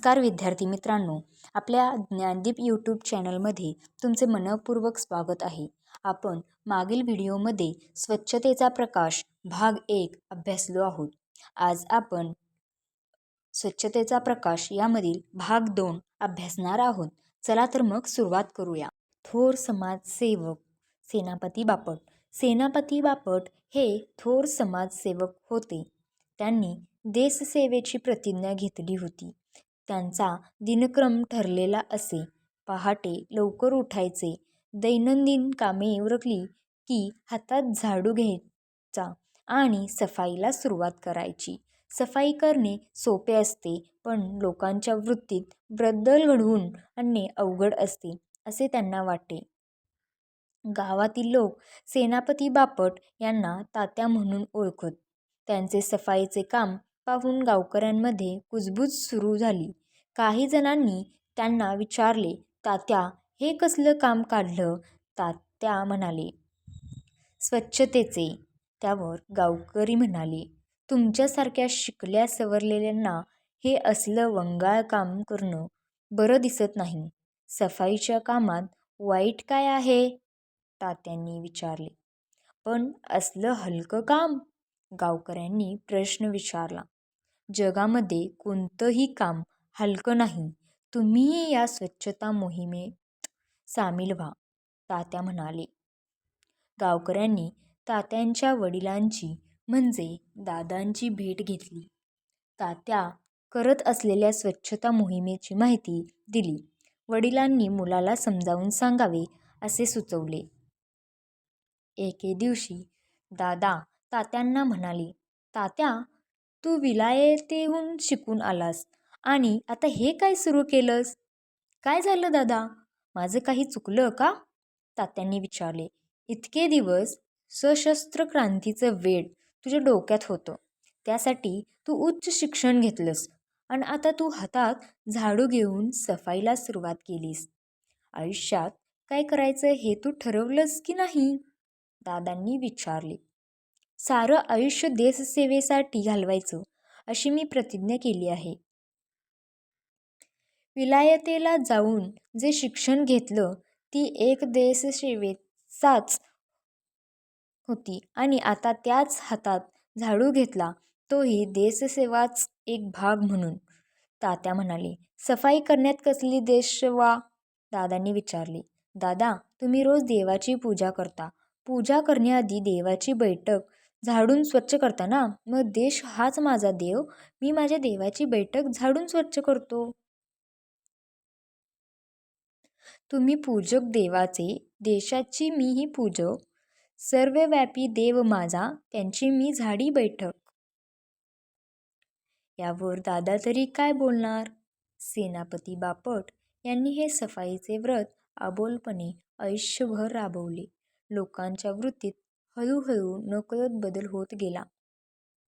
नमस्कार विद्यार्थी मित्रांनो, आपल्या ज्ञानदीप यूट्यूब चॅनलमध्ये तुमचे मनःपूर्वक स्वागत आहे. आपण मागील व्हिडिओमध्ये स्वच्छतेचा प्रकाश भाग 1 अभ्यासलो आहोत. आज आपण स्वच्छतेचा प्रकाश यामधील भाग 2 अभ्यासणार आहोत. चला तर मग सुरुवात करूया. थोर समाजसेवक सेनापती बापट. सेनापती बापट हे थोर समाजसेवक होते. त्यांनी देशसेवेची प्रतिज्ञा घेतली होती. त्यांचा दिनक्रम ठरलेला असे. पहाटे लवकर उठायचे. दैनंदिन कामे उरकली की हातात झाडू घ्यायचा आणि सफाईला सुरुवात करायची. सफाई करणे सोपे असते, पण लोकांच्या वृत्तीत बदल घडवून आणणे अवघड असते, असे त्यांना वाटे. गावातील लोक सेनापती बापट यांना तात्या म्हणून ओळखत. त्यांचे सफाईचे काम पाहून गावकऱ्यांमध्ये कुजबूज सुरू झाली. काही जणांनी त्यांना विचारले, तात्या, हे कसलं काम काढलं? तात्या म्हणाले, स्वच्छतेचे. त्यावर गावकरी म्हणाले, तुमच्यासारख्या शिकल्या सवरलेल्यांना हे असलं वंगाळ काम करणं बरं दिसत नाही. सफाईच्या कामात वाईट काय आहे? तात्यांनी विचारले. पण असलं हलकं काम? गावकऱ्यांनी प्रश्न विचारला. जगामध्ये कोणतंही काम हलकं नाही. तुम्हीही या स्वच्छता मोहिमेत सामील व्हा, तात्या म्हणाले. गावकऱ्यांनी तात्यांच्या वडिलांची म्हणजे दादांची भेट घेतली. तात्या करत असलेल्या स्वच्छता मोहिमेची माहिती दिली. वडिलांनी मुलाला समजावून सांगावे असे सुचवले. एके दिवशी दादा तात्यांना म्हणाले, तात्या, तू विलायतेहून शिकून आलास आणि आता हे काय सुरू केलंस? काय झालं दादा? माझं काही चुकलं का? तात्यांनी विचारले. इतके दिवस सशस्त्र क्रांतीचं वेड तुझ्या डोक्यात होतं. त्यासाठी तू उच्च शिक्षण घेतलंस आणि आता तू हातात झाडू घेऊन सफाईला सुरुवात केलीस. आयुष्यात काय करायचं हे तू ठरवलंस की नाही? दादांनी विचारले. सारं आयुष्य देशसेवेसाठी घालवायचं अशी मी प्रतिज्ञा केली आहे. विलायतेला जाऊन जे शिक्षण घेतलं ती एक देशसेवेचाच होती आणि आता त्याच हातात झाडू घेतला तोही देशसेवाच एक भाग म्हणून, तात्या म्हणाले. सफाई करण्यात कसली देशसेवा? दादांनी विचारले. दादा, तुम्ही रोज देवाची पूजा करता. पूजा करण्याआधी देवाची बैठक झाडून स्वच्छ करता ना? मग देश हाच माझा देव. मी माझ्या देवाची बैठक झाडून स्वच्छ करतो. तुम्ही पूजक देवाचे, देशाची मीही पूजक. सर्वव्यापी देव माझा, त्यांची मी झाडी बैठक. यावर दादा तरी काय बोलणार? सेनापती बापट यांनी हे सफाईचे व्रत आबोलपणे आयुष्यभर राबवले. लोकांच्या वृत्तीत हळूहळू नकळत बदल होत गेला.